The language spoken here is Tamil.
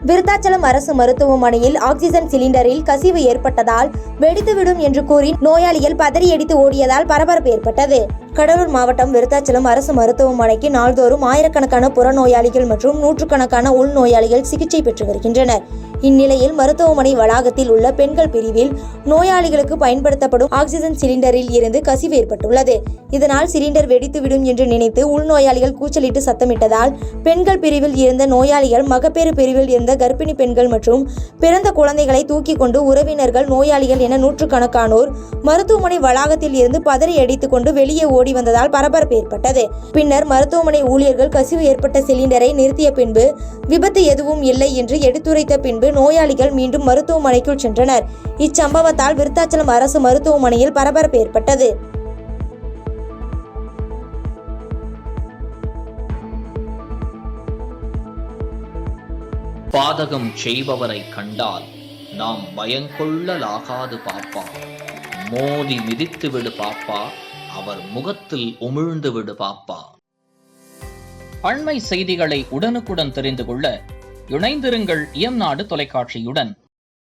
விருத்தாச்சலம் அரசு மருத்துவமனையில் ஆக்சிஜன் சிலிண்டரில் கசிவு ஏற்பட்டதால் வெடித்துவிடும் என்று கூறி நோயாளிகள் பதறியடித்து ஓடியதால் பரபரப்பு ஏற்பட்டது. கடலூர் மாவட்டம் விருத்தாச்சலம் அரசு மருத்துவமனைக்கு நாள்தோறும் ஆயிரக்கணக்கான புறநோயாளிகள் மற்றும் நூற்றுக்கணக்கான உள்நோயாளிகள் சிகிச்சை பெற்று வருகின்றனர். இந்நிலையில் மருத்துவமனை வளாகத்தில் உள்ள பெண்கள் பிரிவில் நோயாளிகளுக்கு பயன்படுத்தப்படும் ஆக்சிஜன் சிலிண்டரில் இருந்து கசிவு ஏற்பட்டுள்ளது. இதனால் சிலிண்டர் வெடித்துவிடும் என்று நினைத்து உள்நோயாளிகள் கூச்சலிட்டு சத்தமிட்டதால் பெண்கள் பிரிவில் இருந்த நோயாளிகள் மகப்பேறு பிரிவில் இருந்த கர்ப்பிணி பெண்கள் மற்றும் பிறந்த குழந்தைகளை தூக்கி கொண்டு உறவினர்கள் நோயாளிகள் என நூற்றுக்கணக்கானோர் மருத்துவமனை வளாகத்தில் இருந்து பதறி அடித்துக் கொண்டு வெளியே ஓடி வந்ததால் பரபரப்பு ஏற்பட்டது. பின்னர் மருத்துவமனை ஊழியர்கள் கசிவு ஏற்பட்ட சிலிண்டரை நிறுத்திய பின்பு விபத்து எதுவும் இல்லை என்று எடுத்துரைத்த பின்பு நோயாளிகள் மீண்டும் மருத்துவமனைக்குள் சென்றனர். இச்சம்பவத்தால் விருத்தாச்சலம் அரசு மருத்துவமனையில் பரபரப்பு ஏற்பட்டது. பாதகம் செய்பவரை கண்டால் நாம் பயங்கொள்ளலாகாது பாப்பா. மோதி மிதித்து விடு பாப்பா, அவர் முகத்தில் உமிழ்ந்து விடு பாப்பா. அண்மை செய்திகளை உடனுக்குடன் தெரிந்து கொள்ள இணைந்திருங்கள் இயம்நாடு தொலைக்காட்சியுடன்.